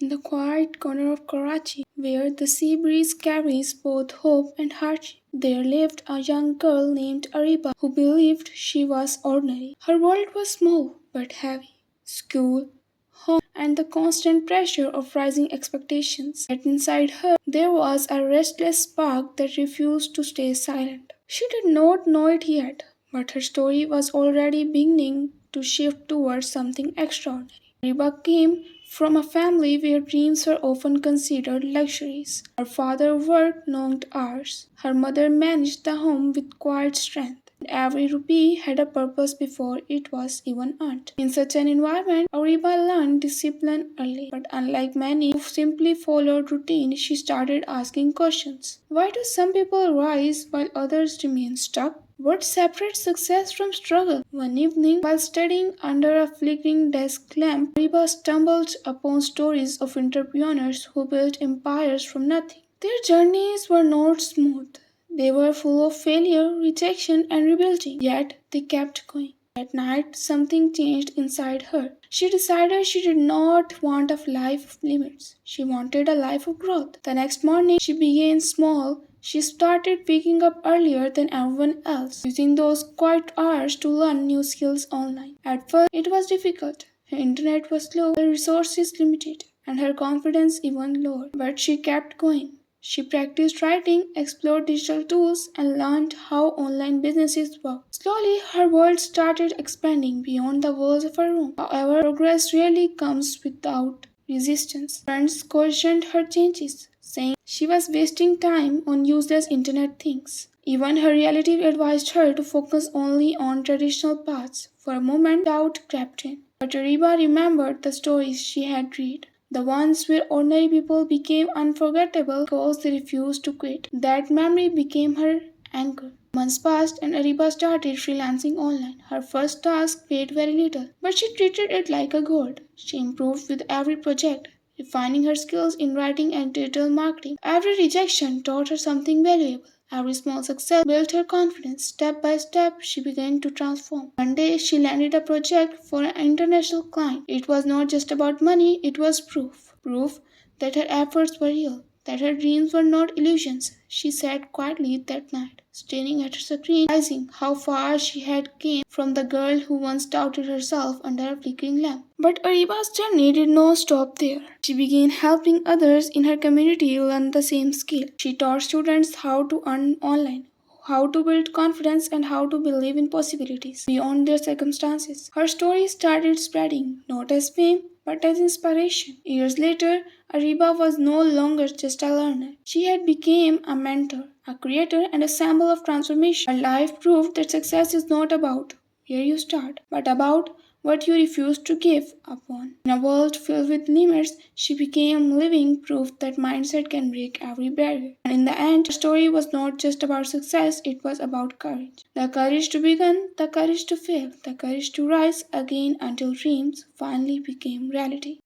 In the quiet corner of Karachi, where the sea breeze carries both hope and hardship, there lived a young girl named Ariba who believed she was ordinary. Her world was small but heavy. School, home, and the constant pressure of rising expectations. Yet inside her, there was a restless spark that refused to stay silent. She did not know it yet, but her story was already beginning to shift towards something extraordinary. Riba came from a family where dreams were often considered luxuries. Her father worked long hours. Her mother managed the home with quiet strength. And every rupee had a purpose before it was even earned. In such an environment, Ariba learned discipline early. But unlike many who simply followed routine, she started asking questions. Why do some people rise while others remain stuck? What separates success from struggle? One evening, while studying under a flickering desk lamp, Ariba stumbled upon stories of entrepreneurs who built empires from nothing. Their journeys were not smooth. They were full of failure, rejection, and rebuilding. Yet they kept going. At night, something changed inside her. She decided she did not want a life of limits. She wanted a life of growth. The next morning, she began small. She started waking up earlier than everyone else, using those quiet hours to learn new skills online. At first, it was difficult. Her internet was slow, her resources limited, and her confidence even lower. But she kept going. She practiced writing, explored digital tools, and learned how online businesses work. Slowly, her world started expanding beyond the walls of her room. However, progress rarely comes without resistance. Friends questioned her changes, saying she was wasting time on useless internet things. Even her relative advised her to focus only on traditional paths. For a moment, doubt crept in. But Ariba remembered the stories she had read. The ones where ordinary people became unforgettable because they refused to quit. That memory became her anchor. Months passed and Ariba started freelancing online. Her first task paid very little, but she treated it like a gold. She improved with every project, refining her skills in writing and digital marketing. Every rejection taught her something valuable. Every small success built her confidence. Step by step, she began to transform. One day, she landed a project for an international client. It was not just about money, it was proof. Proof that her efforts were real, that her dreams were not illusions. She sat quietly that night, staring at her screen, realizing how far she had come from the girl who once doubted herself under a flickering lamp. But Ariba's journey did not stop there. She began helping others in her community learn the same skill. She taught students how to earn online, how to build confidence, and how to believe in possibilities beyond their circumstances. Her story started spreading, not as fame, but as inspiration. Years later, Ariba was no longer just a learner. She had become a mentor, a creator, and a symbol of transformation. Her life proved that success is not about where you start, but about what you refuse to give up on. In a world filled with limits, she became living proof that mindset can break every barrier. And in the end, her story was not just about success, it was about courage. The courage to begin, the courage to fail, the courage to rise again until dreams finally became reality.